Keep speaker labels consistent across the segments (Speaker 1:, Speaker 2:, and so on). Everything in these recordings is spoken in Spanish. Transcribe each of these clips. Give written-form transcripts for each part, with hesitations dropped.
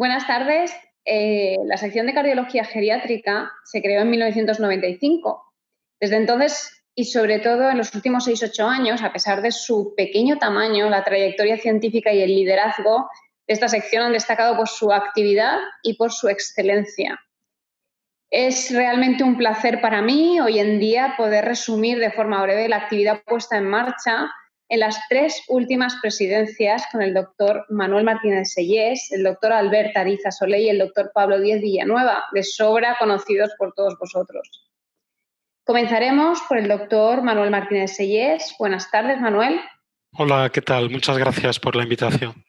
Speaker 1: Buenas tardes. La sección de cardiología geriátrica se creó en 1995. Desde entonces, y sobre todo en los últimos 6-8 años, a pesar de su pequeño tamaño, la trayectoria científica y el liderazgo de esta sección han destacado por su actividad y por su excelencia. Es realmente un placer para mí hoy en día poder resumir de forma breve la actividad puesta en marcha en las 3 últimas presidencias con el doctor Manuel Martínez Sellés, el doctor Albert Ariza Solé y el doctor Pablo Díez Villanueva, de sobra conocidos por todos vosotros. Comenzaremos por el doctor Manuel Martínez Sellés. Buenas tardes, Manuel.
Speaker 2: Hola, ¿qué tal? Muchas gracias por la invitación.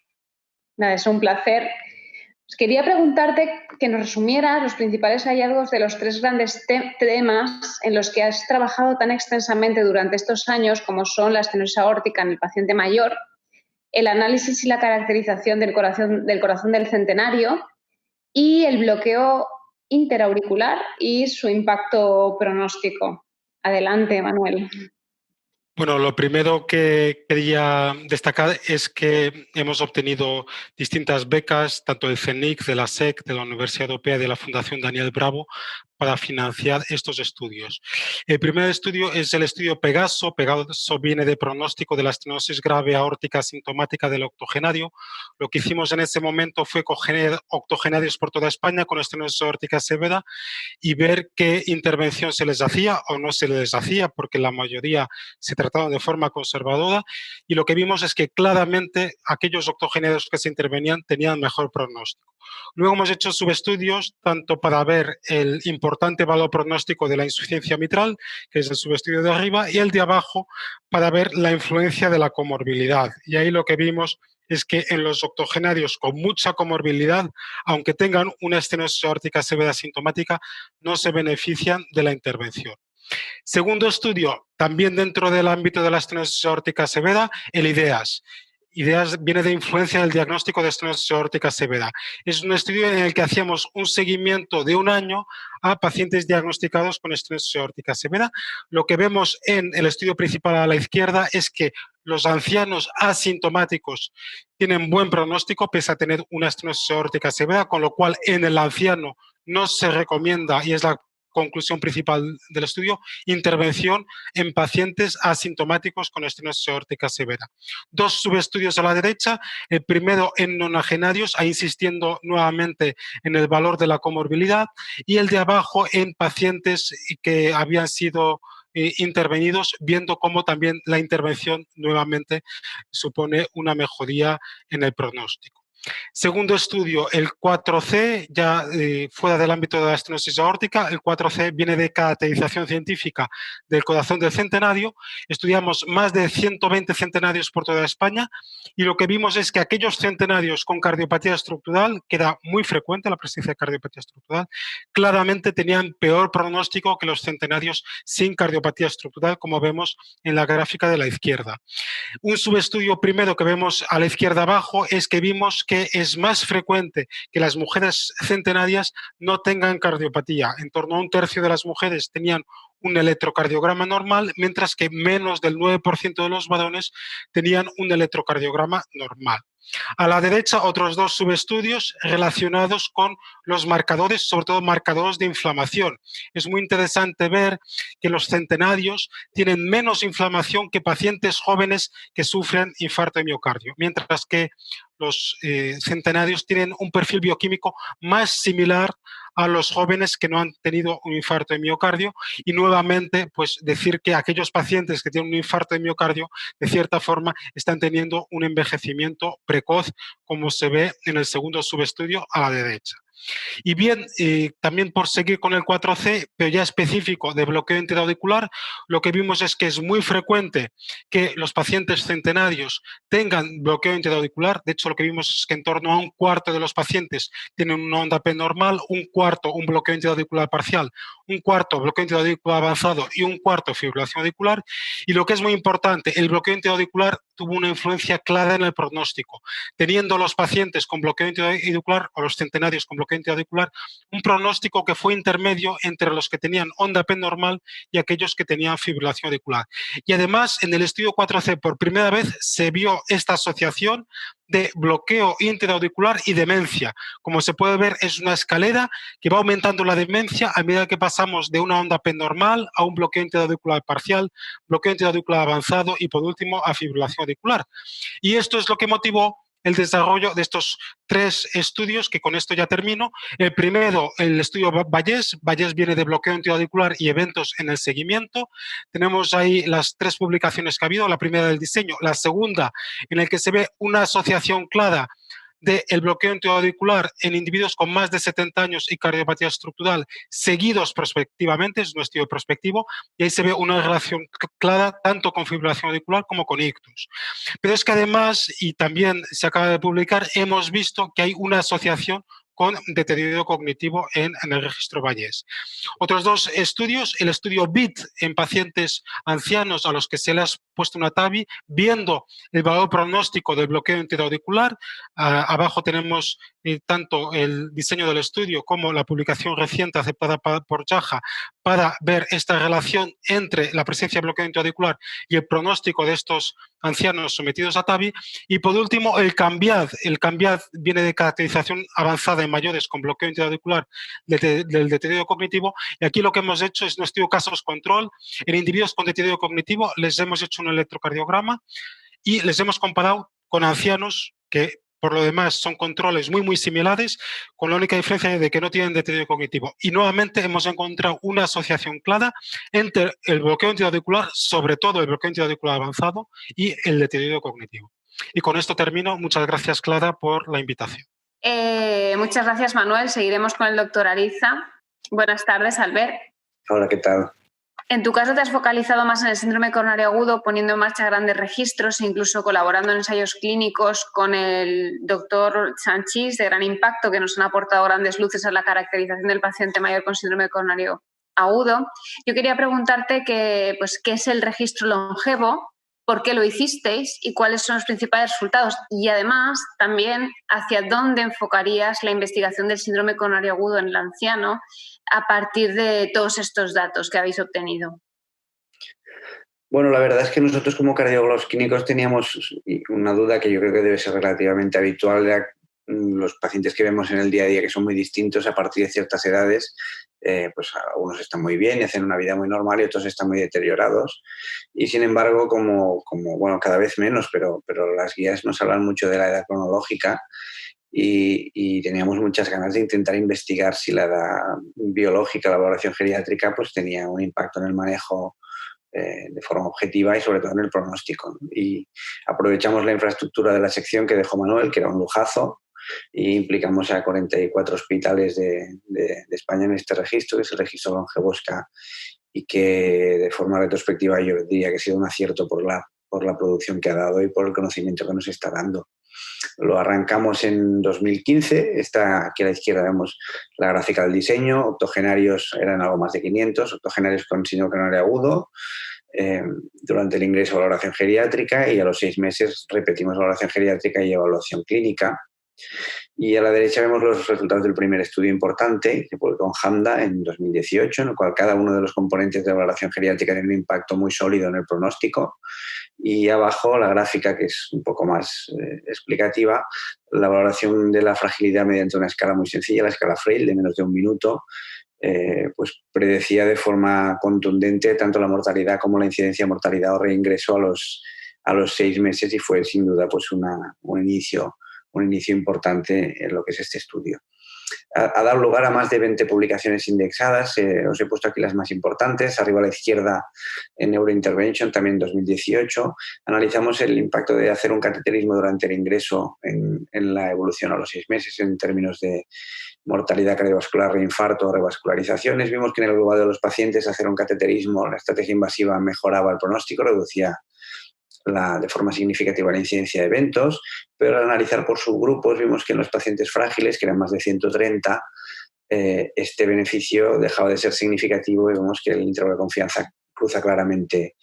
Speaker 1: Nada, es un placer. Quería preguntarte que nos resumieras los principales hallazgos de los 3 grandes temas en los que has trabajado tan extensamente durante estos años, como son la estenosis aórtica en el paciente mayor, el análisis y la caracterización del corazón del centenario y el bloqueo interauricular y su impacto pronóstico. Adelante, Manuel.
Speaker 2: Bueno, lo primero que quería destacar es que hemos obtenido distintas becas, tanto del CENIC, de la SEC, de la Universidad Europea y de la Fundación Daniel Bravo, para financiar estos estudios. El primer estudio es el estudio Pegaso. Pegaso viene de pronóstico de la estenosis grave aórtica asintomática del octogenario. Lo que hicimos en ese momento fue coger octogenarios por toda España con estenosis aórtica severa y ver qué intervención se les hacía o no se les hacía, porque la mayoría se trataban de forma conservadora, y lo que vimos es que claramente aquellos octogenarios que se intervenían tenían mejor pronóstico. Luego hemos hecho subestudios tanto para ver el importante valor pronóstico de la insuficiencia mitral, que es el subestudio de arriba, y el de abajo para ver la influencia de la comorbilidad. Y ahí lo que vimos es que en los octogenarios con mucha comorbilidad, aunque tengan una estenosis aórtica severa asintomática, no se benefician de la intervención. Segundo estudio, también dentro del ámbito de la estenosis aórtica severa, el IDEAS. IDEAS viene de influencia del diagnóstico de estenosis aórtica severa. Es un estudio en el que hacíamos un seguimiento de 1 año a pacientes diagnosticados con estenosis aórtica severa. Lo que vemos en el estudio principal a la izquierda es que los ancianos asintomáticos tienen buen pronóstico pese a tener una estenosis aórtica severa, con lo cual en el anciano no se recomienda, y es la conclusión principal del estudio, intervención en pacientes asintomáticos con estenosis aórtica severa. 2 subestudios a la derecha, el primero en nonagenarios, ahí insistiendo nuevamente en el valor de la comorbilidad, y el de abajo en pacientes que habían sido intervenidos, viendo cómo también la intervención nuevamente supone una mejoría en el pronóstico. Segundo estudio, el 4C, ya fuera del ámbito de la estenosis aórtica. El 4C viene de caracterización científica del corazón del centenario. Estudiamos más de 120 centenarios por toda España y lo que vimos es que aquellos centenarios con cardiopatía estructural, que era muy frecuente la presencia de cardiopatía estructural, claramente tenían peor pronóstico que los centenarios sin cardiopatía estructural, como vemos en la gráfica de la izquierda. Un subestudio primero que vemos a la izquierda abajo es que vimos que es más frecuente que las mujeres centenarias no tengan cardiopatía. En torno a 1/3 de las mujeres tenían un electrocardiograma normal, mientras que menos del 9% de los varones tenían un electrocardiograma normal. A la derecha, otros 2 subestudios relacionados con los marcadores, sobre todo marcadores de inflamación. Es muy interesante ver que los centenarios tienen menos inflamación que pacientes jóvenes que sufren infarto de miocardio, mientras que los centenarios tienen un perfil bioquímico más similar a los jóvenes que no han tenido un infarto de miocardio. Y nuevamente, pues decir que aquellos pacientes que tienen un infarto de miocardio, de cierta forma, están teniendo un envejecimiento precoz, como se ve en el segundo subestudio a la derecha. Y bien, también por seguir con el 4C, pero ya específico de bloqueo interauricular, lo que vimos es que es muy frecuente que los pacientes centenarios tengan bloqueo interauricular. De hecho, lo que vimos es que en torno a 1/4 de los pacientes tienen una onda P normal, 1/4 un bloqueo interauricular parcial, 1/4 bloqueo interauricular avanzado y 1/4 fibrilación auricular. Y lo que es muy importante, el bloqueo interauricular tuvo una influencia clara en el pronóstico, teniendo los pacientes con bloqueo interauricular o los centenarios con bloqueo interauricular un pronóstico que fue intermedio entre los que tenían onda P normal y aquellos que tenían fibrilación auricular. Y además, en el estudio 4C por primera vez se vio esta asociación de bloqueo interauricular y demencia. Como se puede ver, es una escalera que va aumentando la demencia a medida que pasamos de una onda P normal a un bloqueo interauricular parcial, bloqueo interauricular avanzado y, por último, a fibrilación auricular. Y esto es lo que motivó el desarrollo de estos 3 estudios, que con esto ya termino. El primero, el estudio Vallès. Vallès viene de bloqueo interauricular y eventos en el seguimiento. Tenemos ahí las 3 publicaciones que ha habido. La primera del diseño, la segunda en el que se ve una asociación clara del bloqueo interauricular en individuos con más de 70 años y cardiopatía estructural seguidos prospectivamente, es un estudio prospectivo, y ahí se ve una relación clara tanto con fibrilación auricular como con ictus. Pero es que además, y también se acaba de publicar, hemos visto que hay una asociación con deterioro cognitivo en el registro Vallès. Otros 2 estudios, el estudio BIT en pacientes ancianos a los que se les ha puesto una TAVI, viendo el valor pronóstico del bloqueo interauricular. Abajo tenemos tanto el diseño del estudio como la publicación reciente aceptada por JAHA para ver esta relación entre la presencia de bloqueo interauricular y el pronóstico de estos ancianos sometidos a TAVI. Y por último, el CAMBIAD. El CAMBIAD viene de caracterización avanzada en mayores con bloqueo interauricular del deterioro cognitivo, y aquí lo que hemos hecho es un estudio casos control. En individuos con deterioro cognitivo les hemos hecho un electrocardiograma y les hemos comparado con ancianos que por lo demás son controles muy similares, con la única diferencia de que no tienen deterioro cognitivo. Y nuevamente hemos encontrado una asociación clara entre el bloqueo interauricular, sobre todo el bloqueo interauricular avanzado, y el deterioro cognitivo. Y con esto termino. Muchas gracias, Clara, por la invitación.
Speaker 1: Muchas gracias, Manuel. Seguiremos con el doctor Ariza. Buenas tardes, Albert.
Speaker 3: Hola, ¿qué tal?
Speaker 1: En tu caso te has focalizado más en el síndrome coronario agudo, poniendo en marcha grandes registros e incluso colaborando en ensayos clínicos con el doctor Sanchis, de gran impacto, que nos han aportado grandes luces a la caracterización del paciente mayor con síndrome coronario agudo. Yo quería preguntarte qué es el registro longevo, por qué lo hicisteis y cuáles son los principales resultados. Y además, también, hacia dónde enfocarías la investigación del síndrome coronario agudo en el anciano a partir de todos estos datos que habéis obtenido.
Speaker 3: Bueno, la verdad es que nosotros como cardiólogos clínicos teníamos una duda que yo creo que debe ser relativamente habitual. Era los pacientes que vemos en el día a día, que son muy distintos a partir de ciertas edades, pues algunos están muy bien y hacen una vida muy normal y otros están muy deteriorados. Y sin embargo, bueno, cada vez menos, pero las guías nos hablan mucho de la edad cronológica y teníamos muchas ganas de intentar investigar si la edad biológica, la valoración geriátrica, pues tenía un impacto en el manejo de forma objetiva y sobre todo en el pronóstico. Y aprovechamos la infraestructura de la sección que dejó Manuel, que era un lujazo, y implicamos a 44 hospitales de España en este registro, que es el registro Longevosca, y que de forma retrospectiva yo diría que ha sido un acierto por la producción que ha dado y por el conocimiento que nos está dando. Lo arrancamos en 2015, aquí a la izquierda vemos la gráfica del diseño. Octogenarios eran algo más de 500, octogenarios con síndrome coronario agudo. Durante el ingreso, valoración geriátrica, y a los 6 meses repetimos valoración geriátrica y evaluación clínica. Y a la derecha vemos los resultados del primer estudio importante que publicó en HAMDA en 2018, en el cual cada uno de los componentes de la valoración geriátrica tiene un impacto muy sólido en el pronóstico. Y abajo la gráfica, que es un poco más explicativa, la valoración de la fragilidad mediante una escala muy sencilla, la escala Frail, de menos de 1 minuto, pues predecía de forma contundente tanto la mortalidad como la incidencia de mortalidad o reingreso a los 6 meses, y fue sin duda pues un inicio importante en lo que es este estudio. Ha dado lugar a más de 20 publicaciones indexadas. Os he puesto aquí las más importantes. Arriba a la izquierda, en Neurointervention, también en 2018, analizamos el impacto de hacer un cateterismo durante el ingreso en la evolución a los 6 meses en términos de mortalidad cardiovascular, reinfarto o revascularizaciones. Vimos que en el global de los pacientes hacer un cateterismo, la estrategia invasiva, mejoraba el pronóstico, reducía de forma significativa la incidencia de eventos, pero al analizar por subgrupos vimos que en los pacientes frágiles, que eran más de 130, este beneficio dejaba de ser significativo, y vemos que el intervalo de confianza cruza claramente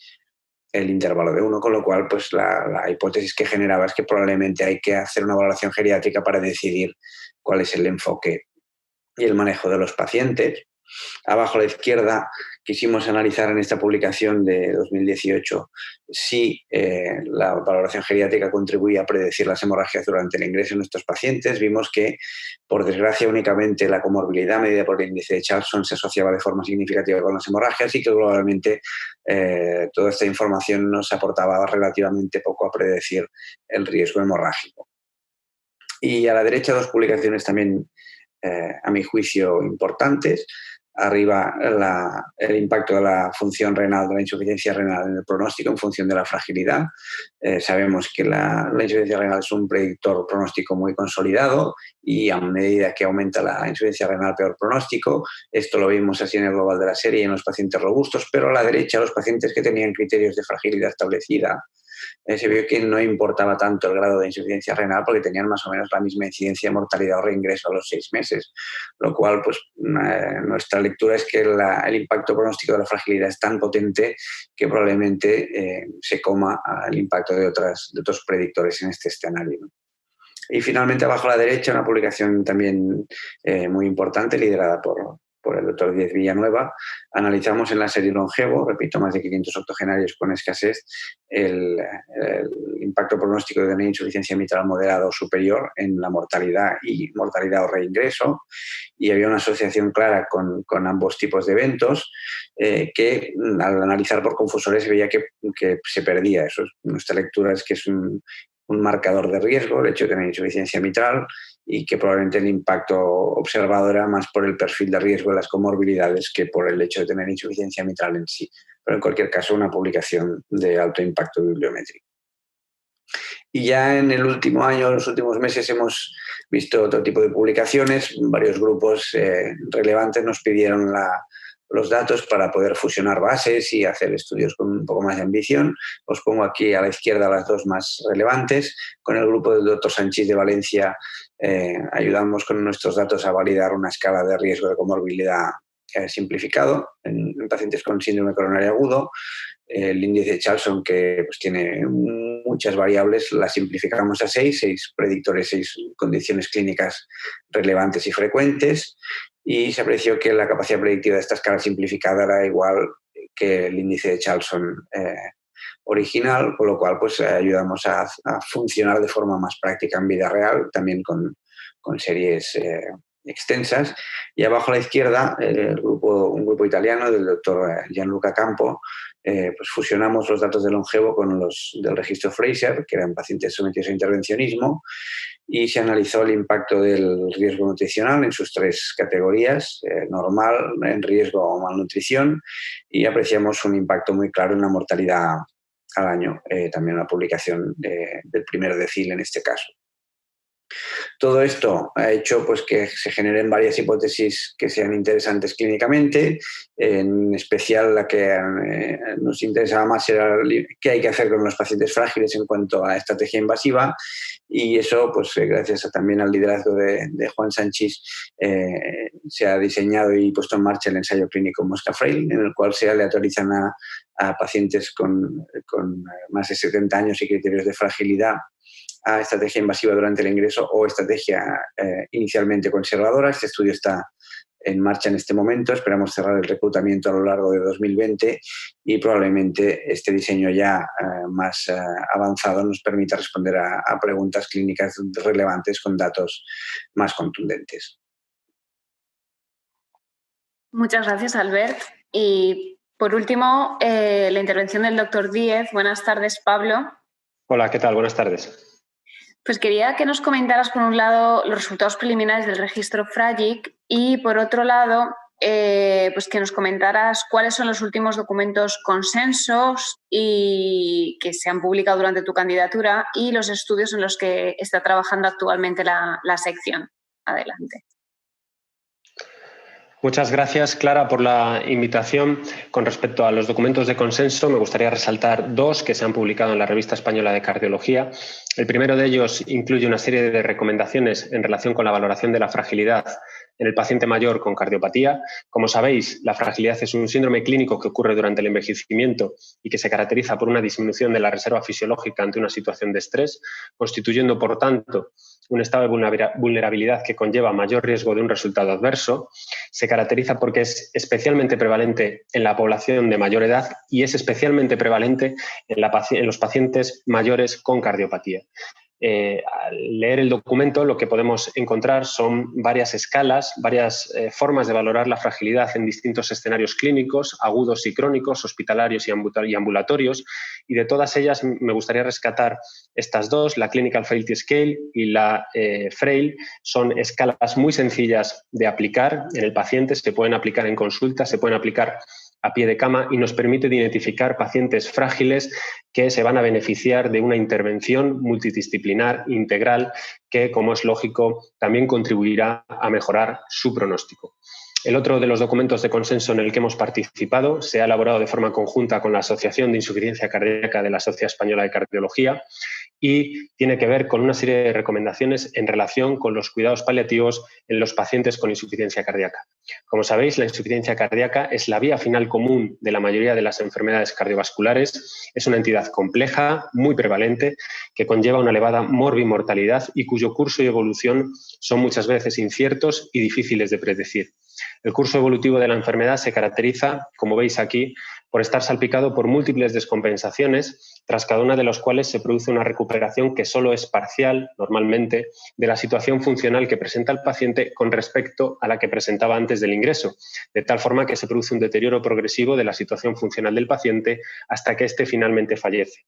Speaker 3: el intervalo de 1, con lo cual pues la hipótesis que generaba es que probablemente hay que hacer una valoración geriátrica para decidir cuál es el enfoque y el manejo de los pacientes. Abajo a la izquierda quisimos analizar en esta publicación de 2018 si la valoración geriátrica contribuía a predecir las hemorragias durante el ingreso en estos pacientes. Vimos que, por desgracia, únicamente la comorbilidad medida por el índice de Charlson se asociaba de forma significativa con las hemorragias y que globalmente toda esta información nos aportaba relativamente poco a predecir el riesgo hemorrágico. Y a la derecha dos publicaciones también, a mi juicio, importantes. Arriba el impacto de la función renal, de la insuficiencia renal en el pronóstico en función de la fragilidad. Sabemos que la insuficiencia renal es un predictor pronóstico muy consolidado y a medida que aumenta la insuficiencia renal, peor pronóstico. Esto lo vimos así en el global de la serie y en los pacientes robustos, pero a la derecha los pacientes que tenían criterios de fragilidad establecida, se vio que no importaba tanto el grado de insuficiencia renal porque tenían más o menos la misma incidencia de mortalidad o reingreso a los 6 meses, lo cual pues nuestra lectura es que el impacto pronóstico de la fragilidad es tan potente que probablemente se coma el impacto de otros predictores en este escenario, ¿no? Y finalmente abajo a la derecha una publicación también muy importante liderada por el doctor Díez Villanueva. Analizamos en la serie Longevo, repito, más de 500 octogenarios con escasez, el impacto pronóstico de una insuficiencia mitral moderada o superior en la mortalidad y mortalidad o reingreso, y había una asociación clara con ambos tipos de eventos que al analizar por confusores se veía que se perdía. Eso, nuestra lectura es que es un marcador de riesgo, el hecho de tener insuficiencia mitral, y que probablemente el impacto observado era más por el perfil de riesgo de las comorbilidades que por el hecho de tener insuficiencia mitral en sí. Pero en cualquier caso, una publicación de alto impacto bibliométrico. Y ya en el último año, los últimos meses, hemos visto otro tipo de publicaciones. Varios grupos relevantes nos pidieron los datos para poder fusionar bases y hacer estudios con un poco más de ambición. Os pongo aquí a la izquierda las dos más relevantes. Con el grupo del doctor Sanchís de Valencia ayudamos con nuestros datos a validar una escala de riesgo de comorbilidad simplificado en pacientes con síndrome coronario agudo. El índice de Charlson, que pues tiene muchas variables, la simplificamos a 6 predictores, 6 condiciones clínicas relevantes y frecuentes, y se apreció que la capacidad predictiva de esta escala simplificada era igual que el índice de Charlson original, con lo cual pues ayudamos a funcionar de forma más práctica en vida real, también con series extensas. Y abajo a la izquierda, un grupo italiano del doctor Gianluca Campo, pues fusionamos los datos de Longevo con los del registro Fraser, que eran pacientes sometidos a intervencionismo, y se analizó el impacto del riesgo nutricional en sus 3 categorías, normal, en riesgo o malnutrición, y apreciamos un impacto muy claro en la mortalidad al año, también una publicación del primer decil en este caso. Todo esto ha hecho pues, que se generen varias hipótesis que sean interesantes clínicamente, en especial la que nos interesaba más era qué hay que hacer con los pacientes frágiles en cuanto a estrategia invasiva, y eso, pues gracias también al liderazgo de Juan Sanchís, se ha diseñado y puesto en marcha el ensayo clínico Mosca-Frail, en el cual se aleatorizan a pacientes con más de 70 años y criterios de fragilidad a estrategia invasiva durante el ingreso o estrategia inicialmente conservadora. Este estudio está en marcha en este momento. Esperamos cerrar el reclutamiento a lo largo de 2020 y probablemente este diseño ya más avanzado nos permita responder a preguntas clínicas relevantes con datos más contundentes.
Speaker 1: Muchas gracias, Albert. Y por último, la intervención del doctor Díez. Buenas tardes, Pablo.
Speaker 4: Hola, ¿qué tal? Buenas tardes.
Speaker 1: Pues quería que nos comentaras, por un lado, los resultados preliminares del registro FRAGIC y, por otro lado, pues que nos comentaras cuáles son los últimos documentos consensos y que se han publicado durante tu candidatura y los estudios en los que está trabajando actualmente la sección. Adelante.
Speaker 4: Muchas gracias, Clara, por la invitación. Con respecto a los documentos de consenso, me gustaría resaltar 2 que se han publicado en la Revista Española de Cardiología. El primero de ellos incluye una serie de recomendaciones en relación con la valoración de la fragilidad en el paciente mayor con cardiopatía. Como sabéis, la fragilidad es un síndrome clínico que ocurre durante el envejecimiento y que se caracteriza por una disminución de la reserva fisiológica ante una situación de estrés, constituyendo, por tanto, un estado de vulnerabilidad que conlleva mayor riesgo de un resultado adverso. Se caracteriza porque es especialmente prevalente en la población de mayor edad y es especialmente prevalente en los pacientes mayores con cardiopatía. Al leer el documento lo que podemos encontrar son varias escalas, varias formas de valorar la fragilidad en distintos escenarios clínicos, agudos y crónicos, hospitalarios y ambulatorios, y de todas ellas me gustaría rescatar estas dos, la Clinical Frailty Scale y la FRAIL. Son escalas muy sencillas de aplicar en el paciente, se pueden aplicar en consulta, se pueden aplicar a pie de cama y nos permite identificar pacientes frágiles que se van a beneficiar de una intervención multidisciplinar integral que, como es lógico, también contribuirá a mejorar su pronóstico. El otro de los documentos de consenso en el que hemos participado se ha elaborado de forma conjunta con la Asociación de Insuficiencia Cardíaca de la Sociedad Española de Cardiología y tiene que ver con una serie de recomendaciones en relación con los cuidados paliativos en los pacientes con insuficiencia cardíaca. Como sabéis, la insuficiencia cardíaca es la vía final común de la mayoría de las enfermedades cardiovasculares. Es una entidad compleja, muy prevalente, que conlleva una elevada morbimortalidad y cuyo curso y evolución son muchas veces inciertos y difíciles de predecir. El curso evolutivo de la enfermedad se caracteriza, como veis aquí, por estar salpicado por múltiples descompensaciones, tras cada una de las cuales se produce una recuperación que solo es parcial, normalmente, de la situación funcional que presenta el paciente con respecto a la que presentaba antes del ingreso, de tal forma que se produce un deterioro progresivo de la situación funcional del paciente hasta que éste finalmente fallece.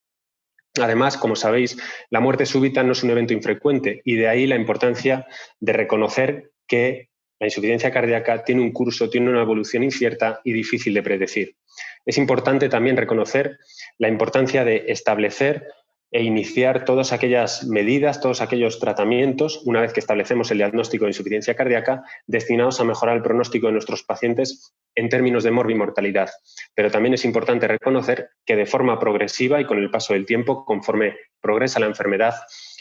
Speaker 4: Además, como sabéis, la muerte súbita no es un evento infrecuente y de ahí la importancia de reconocer que la insuficiencia cardíaca tiene un curso, tiene una evolución incierta y difícil de predecir. Es importante también reconocer la importancia de establecer e iniciar todas aquellas medidas, todos aquellos tratamientos, una vez que establecemos el diagnóstico de insuficiencia cardíaca, destinados a mejorar el pronóstico de nuestros pacientes en términos de morbimortalidad. Pero también es importante reconocer que de forma progresiva y con el paso del tiempo, conforme progresa la enfermedad,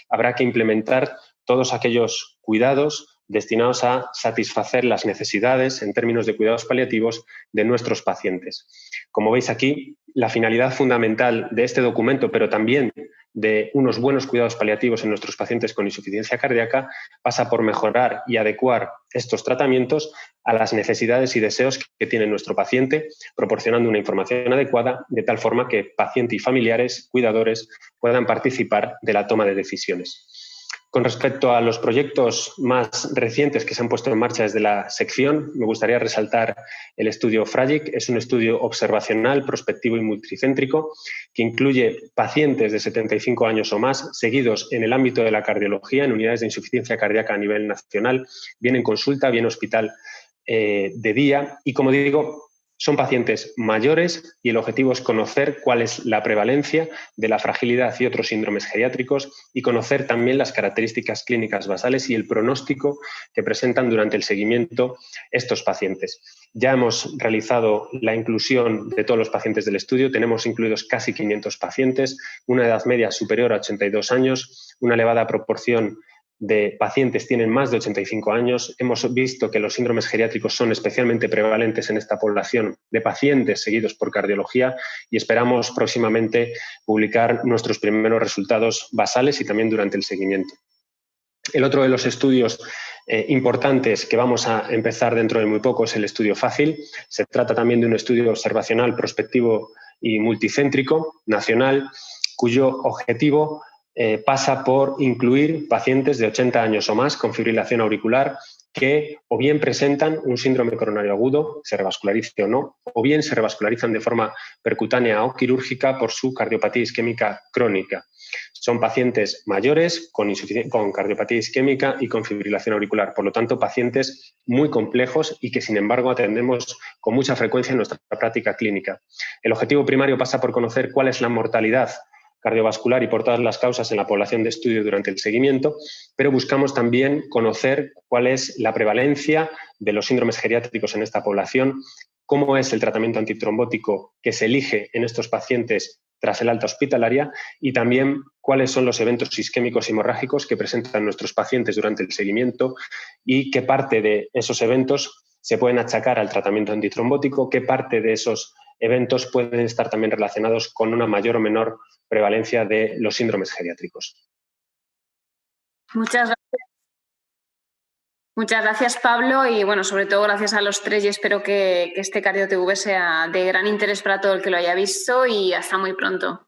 Speaker 4: habrá que implementar todos aquellos cuidados destinados a satisfacer las necesidades en términos de cuidados paliativos de nuestros pacientes. Como veis aquí, la finalidad fundamental de este documento, pero también de unos buenos cuidados paliativos en nuestros pacientes con insuficiencia cardíaca, pasa por mejorar y adecuar estos tratamientos a las necesidades y deseos que tiene nuestro paciente, proporcionando una información adecuada de tal forma que paciente y familiares, cuidadores, puedan participar de la toma de decisiones. Con respecto a los proyectos más recientes que se han puesto en marcha desde la sección, me gustaría resaltar el estudio FRAGIC. Es un estudio observacional, prospectivo y multicéntrico que incluye pacientes de 75 años o más seguidos en el ámbito de la cardiología, en unidades de insuficiencia cardíaca a nivel nacional, bien en consulta, bien en hospital de día. Y como digo, son pacientes mayores y el objetivo es conocer cuál es la prevalencia de la fragilidad y otros síndromes geriátricos y conocer también las características clínicas basales y el pronóstico que presentan durante el seguimiento estos pacientes. Ya hemos realizado la inclusión de todos los pacientes del estudio, tenemos incluidos casi 500 pacientes, una edad media superior a 82 años, una elevada proporción de pacientes tienen más de 85 años. Hemos visto que los síndromes geriátricos son especialmente prevalentes en esta población de pacientes seguidos por cardiología y esperamos próximamente publicar nuestros primeros resultados basales y también durante el seguimiento. El otro de los estudios importantes que vamos a empezar dentro de muy poco es el estudio FACIL. Se trata también de un estudio observacional, prospectivo y multicéntrico nacional, cuyo objetivo pasa por incluir pacientes de 80 años o más con fibrilación auricular que o bien presentan un síndrome coronario agudo, se revascularice o no, o bien se revascularizan de forma percutánea o quirúrgica por su cardiopatía isquémica crónica. Son pacientes mayores con cardiopatía isquémica y con fibrilación auricular, por lo tanto, pacientes muy complejos y que, sin embargo, atendemos con mucha frecuencia en nuestra práctica clínica. El objetivo primario pasa por conocer cuál es la mortalidad cardiovascular y por todas las causas en la población de estudio durante el seguimiento, pero buscamos también conocer cuál es la prevalencia de los síndromes geriátricos en esta población, cómo es el tratamiento antitrombótico que se elige en estos pacientes tras el alta hospitalaria y también cuáles son los eventos isquémicos hemorrágicos que presentan nuestros pacientes durante el seguimiento y qué parte de esos eventos se pueden achacar al tratamiento antitrombótico, qué parte de esos eventos pueden estar también relacionados con una mayor o menor prevalencia de los síndromes geriátricos.
Speaker 1: Muchas gracias. Muchas gracias, Pablo, y bueno, sobre todo gracias a los tres y espero que este CardioTV sea de gran interés para todo el que lo haya visto y hasta muy pronto.